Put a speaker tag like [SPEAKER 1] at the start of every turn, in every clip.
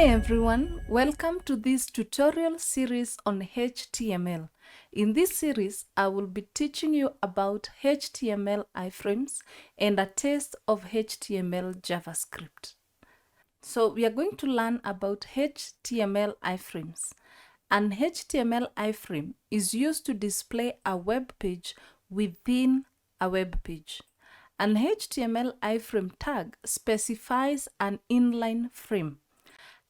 [SPEAKER 1] everyone, welcome to this tutorial series on HTML. In this series, I will be teaching you about HTML iframes and a taste of HTML JavaScript. So we are going to learn about HTML iframes. An HTML iframe is used to display a web page within a web page. An HTML iframe tag specifies an inline frame.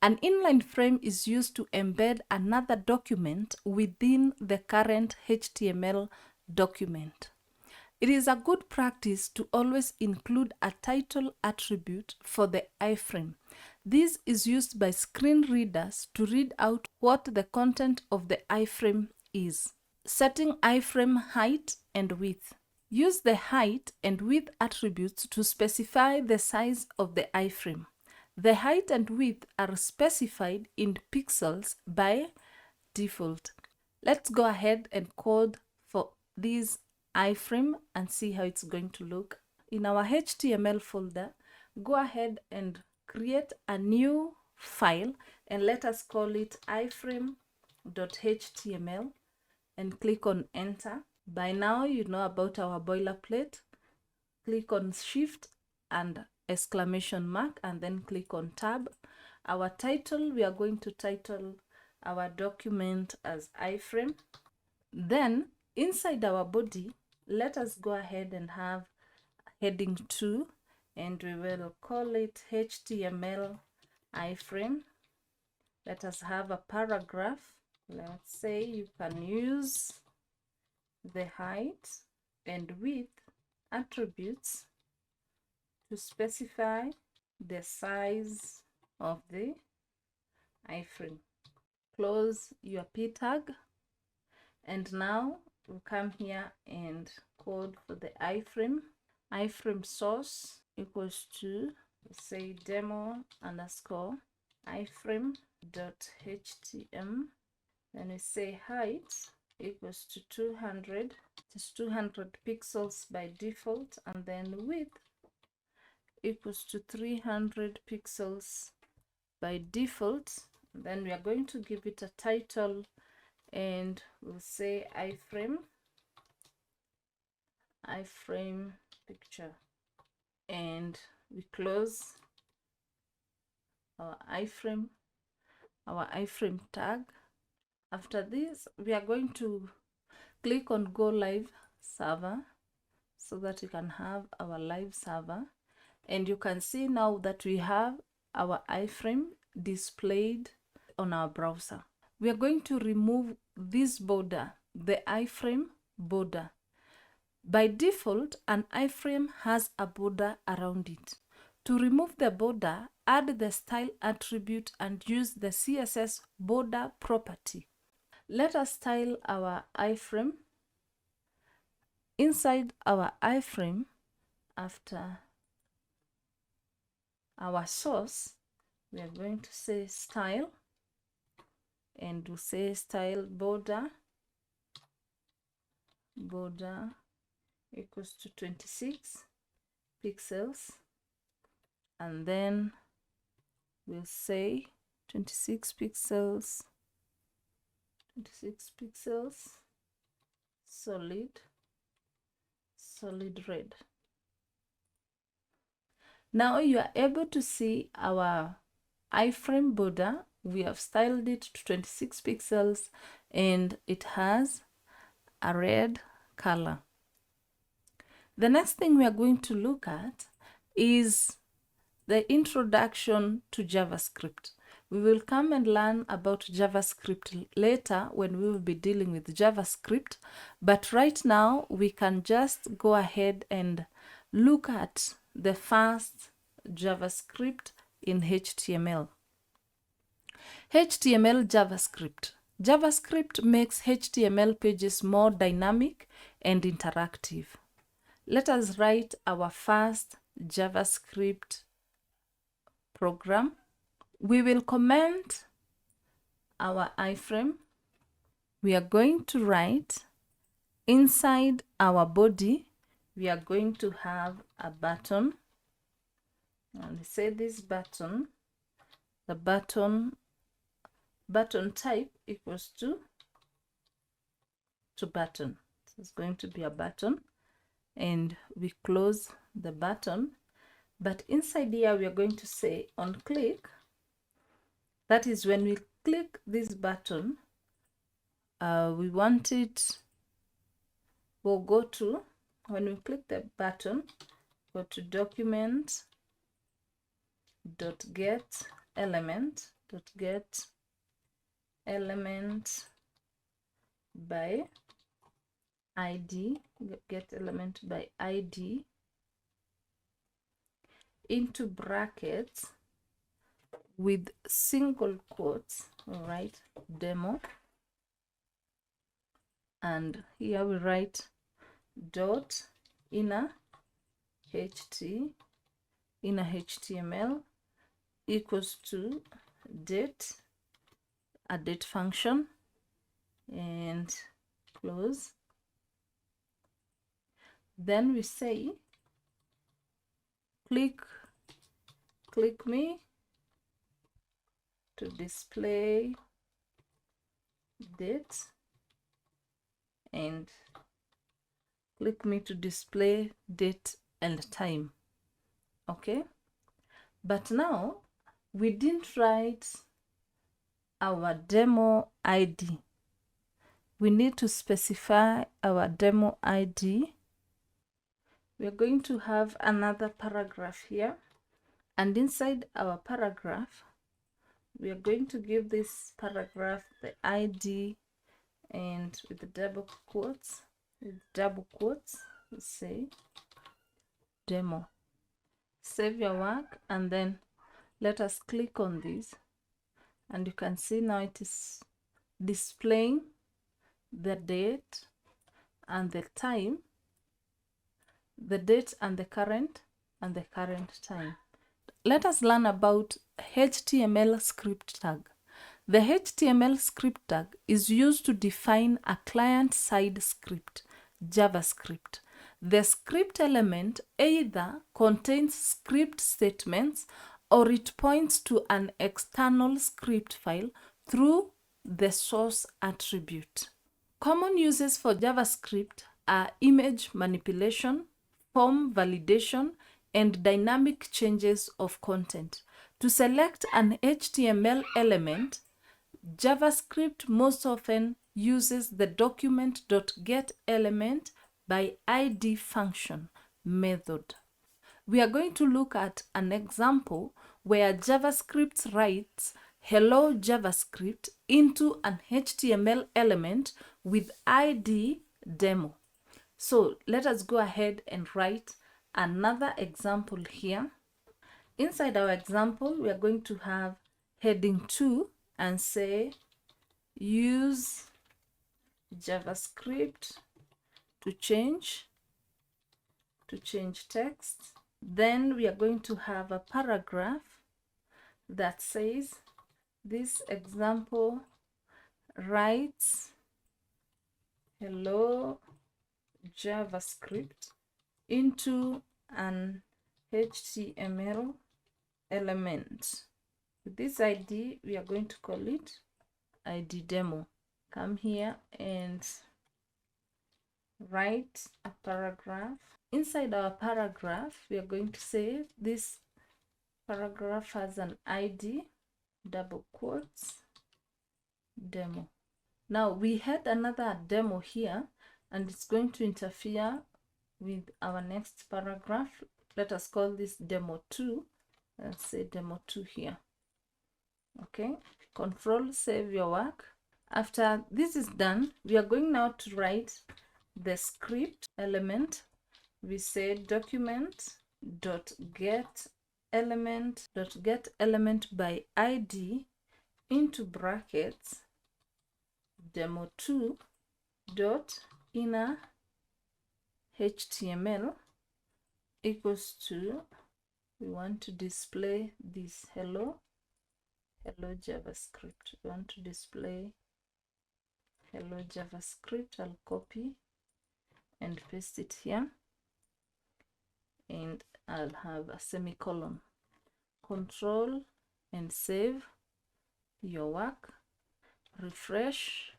[SPEAKER 1] An inline frame is used to embed another document within the current HTML document. It is a good practice to always include a title attribute for the iframe. This is used by screen readers to read out what the content of the iframe is. Setting iframe height and width. Use the height and width attributes to specify the size of the iframe. The height and width are specified in pixels by default. Let's go ahead and code for this iframe and see how it's going to look. In our HTML folder, go ahead and create a new file and let us call it iframe.html and click on enter. By now you know about our boilerplate. Click on shift and exclamation mark and then click on tab. Our title, we are going to title our document as iframe. Then inside our body, let us go ahead and have heading 2 and we will call it HTML iframe. Let us have a paragraph. Let's say you can use the height and width attributes to specify the size of the iframe. Close your p tag and now we'll come here and code for the iframe. Iframe source equals to, say, demo underscore iframe.htm. Then we say height equals to 200. It's 200 pixels by default, and then width equals to 300 pixels by default. Then we are going to give it a title and we'll say iframe picture, and we close our iframe tag. After this, we are going to click on go live server so that we can have our live server. And you can see now that we have our iframe displayed on our browser. We are going to remove this border, the iframe border. By default, an iframe has a border around it. To remove the border, add the style attribute and use the CSS border property. Let us style our iframe. Inside our iframe, after our source, we are going to say style, and we'll say style border equals to 26 pixels, and then we'll say 26 pixels solid red. Now you are able to see our iframe border. We have styled it to 26 pixels and it has a red color. The next thing we are going to look at is the introduction to JavaScript. We will come and learn about JavaScript later when we will be dealing with JavaScript, but right now we can just go ahead and look at the first JavaScript in HTML. HTML JavaScript. JavaScript makes HTML pages more dynamic and interactive. Let us write our first JavaScript program. We will comment our iframe. We are going to write inside our body. We are going to have a button, and say this button the button type equals to button. So it's going to be a button, and we close the button. But inside here we are going to say on click. That is when we click this button, we want it, we'll go to, when we click the button, go to document dot get element by ID, get element by ID, into brackets with single quotes, all right, demo, and here we write dot inner HTML equals to date, a date function, and close. Then we say click me to display date, and click me to display date and time. Okay, but now we didn't write our demo ID. We need to specify our demo ID. We're going to have another paragraph here, and inside our paragraph we are going to give this paragraph the ID, and with the double quotes, we say demo. Save your work, and then let us click on this, and you can see now it is displaying the date and the time, the date and the current time. Let us learn about HTML script tag. The HTML script tag is used to define a client-side script, JavaScript. The script element either contains script statements or it points to an external script file through the source attribute. Common uses for JavaScript are image manipulation, form validation, and dynamic changes of content. To select an HTML element, JavaScript most often uses the document.getElement by ID function method. We are going to look at an example where JavaScript writes hello JavaScript into an HTML element with ID demo. So let us go ahead and write another example here. Inside our example, we are going to have heading 2 and say use JavaScript to change text. Then we are going to have a paragraph that says this example writes hello JavaScript into an HTML element. With this ID, we are going to call it ID demo. Come here and write a paragraph. Inside our paragraph, we are going to say this paragraph has an ID, double quotes, demo. Now we had another demo here, and it's going to interfere with our next paragraph. Let us call this demo 2. Let's say demo 2 here. Okay, control, save your work. After this is done, we are going now to write the script element. We say document.getElement by ID into brackets demo2 dot inner HTML equals to, we want to display this hello JavaScript. We want to display hello JavaScript. I'll copy and paste it here, and I'll have a semicolon. Control, and save your work. Refresh.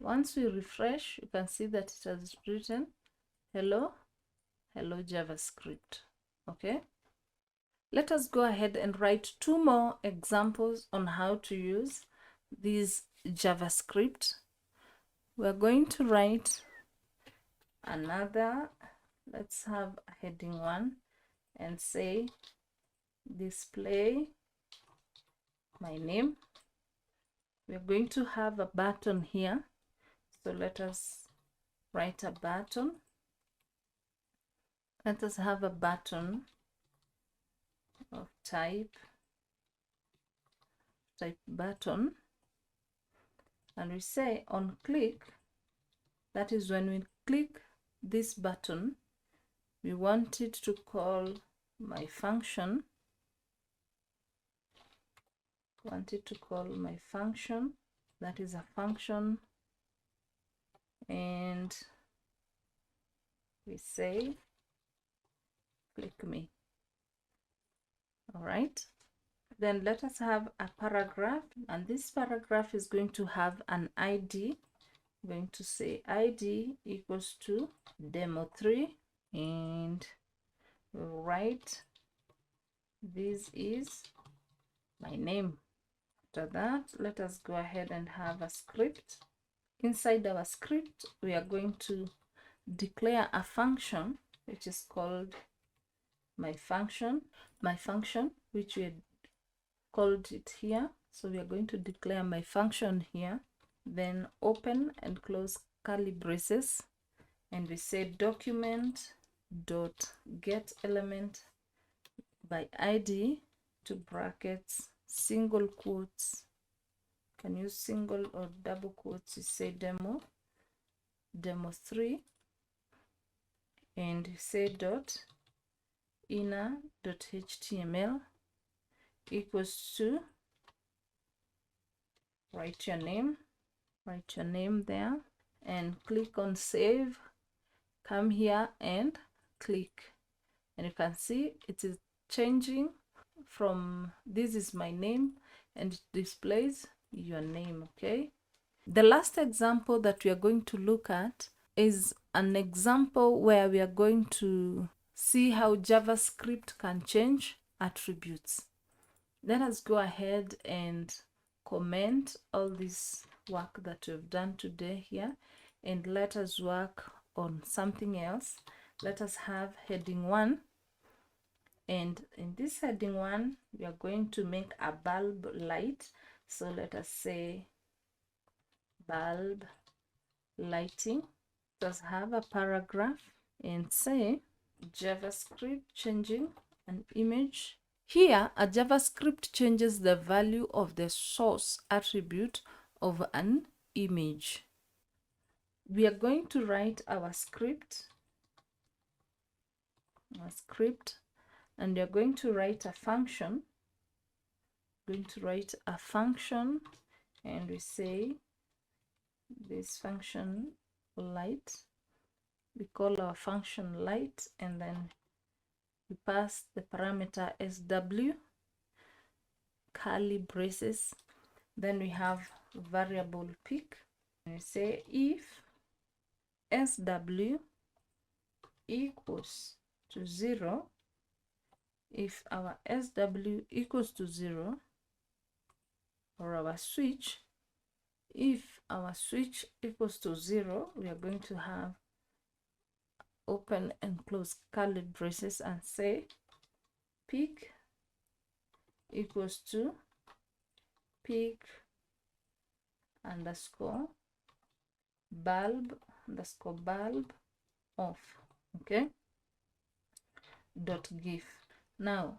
[SPEAKER 1] Once we refresh, you can see that it has written hello JavaScript. Okay, let us go ahead and write 2 more examples on how to use this JavaScript. We're going to write another, let's have a heading 1 and say display my name. We're going to have a button here, so let us write a button. Let us have a button of type button, and we say on click, that is when we click this button, we want it to call my function. That is a function, and we say click me. All right, then let us have a paragraph, and this paragraph is going to have an ID. I'm going to say ID equals to demo3, and we'll write this is my name. After that, let us go ahead and have a script. Inside our script, we are going to declare a function which is called my function, which we had called it here. So we are going to declare my function here, then open and close curly braces, and we say document dot get element by ID to brackets single quotes. Can use single or double quotes. You say demo3, and you say dot inner dot html equals to, write your name there, and click on save. Come here and click, and you can see it is changing from this is my name, and it displays your name. Okay, the last example that we are going to look at is an example where we are going to see how JavaScript can change attributes. Let us go ahead and comment all this work that we've done today here, and let us work on something else. Let us have heading 1, and in this heading 1 we are going to make a bulb light. So let us say bulb lighting. Let us have a paragraph and say JavaScript changing an image. Here, a JavaScript changes the value of the source attribute of an image. We are going to write our script, and we are going to write a function. And we say this function light. We call our function light, and then we pass the parameter sw, curly braces. Then we have variable pick, and we say if sw equals to 0, if our sw equals to 0, or our switch, if our switch equals to 0, we are going to have open and close curly braces and say pick equals to pick underscore bulb off. Okay, dot gif. Now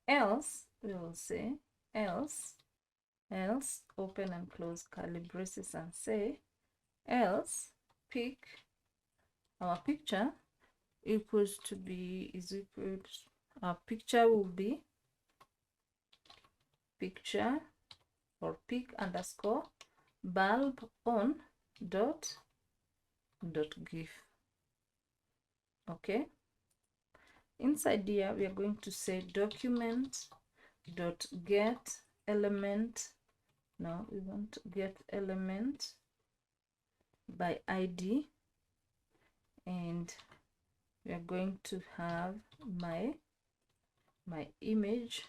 [SPEAKER 1] else, we will say else open and close curly braces and say else pick, our picture equals to be our picture will be picture or pick underscore bulb on dot gif. Okay, Inside here, we are going to say document.get element. Now we want to get element by ID, and we are going to have my image,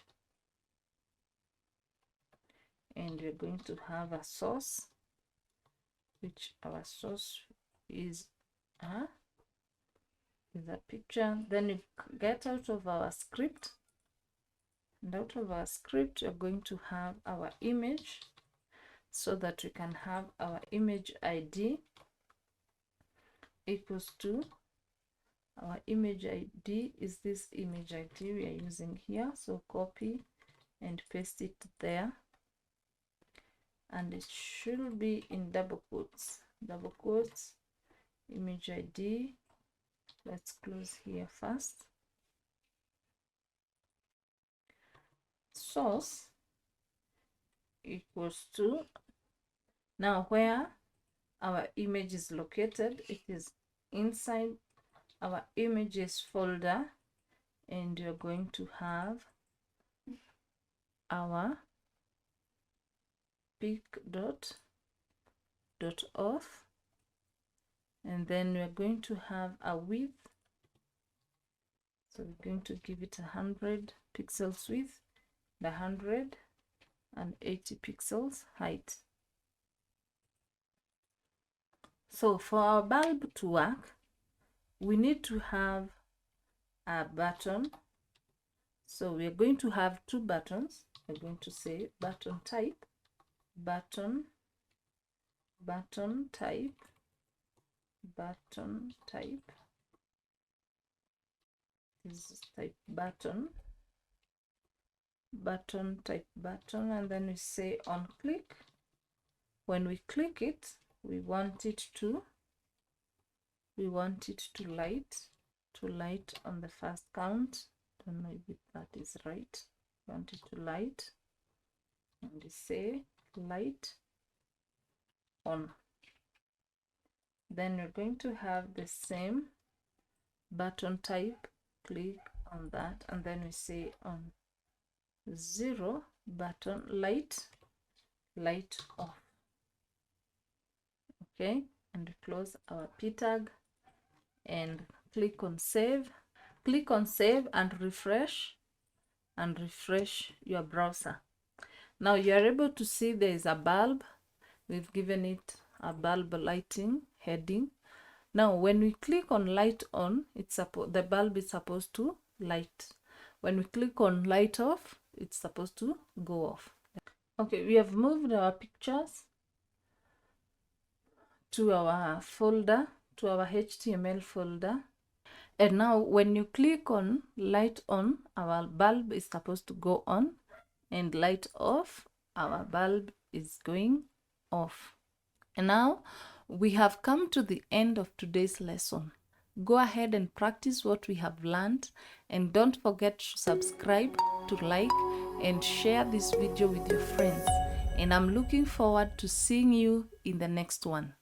[SPEAKER 1] and we're going to have a source, which our source is a picture. Then we get out of our script, and out of our script we're going to have our image, so that we can have our image ID equals to our image ID is this image ID we are using here. So copy and paste it there, and it should be in double quotes, image ID. Let's close here first. Source equals to, now where our image is located, it is inside our images folder, and we're going to have our pic.auth, and then we're going to have a width, so we're going to give it 100 pixels width, the 180 pixels height. So for our bulb to work, we need to have a button. So we're going to have two buttons. We're going to say button type, button type. This is type button type button, and then we say on click. When we click it, we want it to light on the first count. Don't know if that is right. We want it to light, and we say light on. Then we're going to have the same button type, click on that, and then we say on 0 button light off. Okay, and we close our p tag and click on save. And refresh your browser. Now you are able to see there is a bulb. We've given it a bulb lighting heading. Now when we click on light on, the bulb is supposed to light. When we click on light off, it's supposed to go off. Okay, we have moved our pictures to our folder, to our HTML folder. And now when you click on light on, our bulb is supposed to go on, and light off, our bulb is going off. And now we have come to the end of today's lesson. Go ahead and practice what we have learned, and don't forget to subscribe, to like, and share this video with your friends. And I'm looking forward to seeing you in the next one.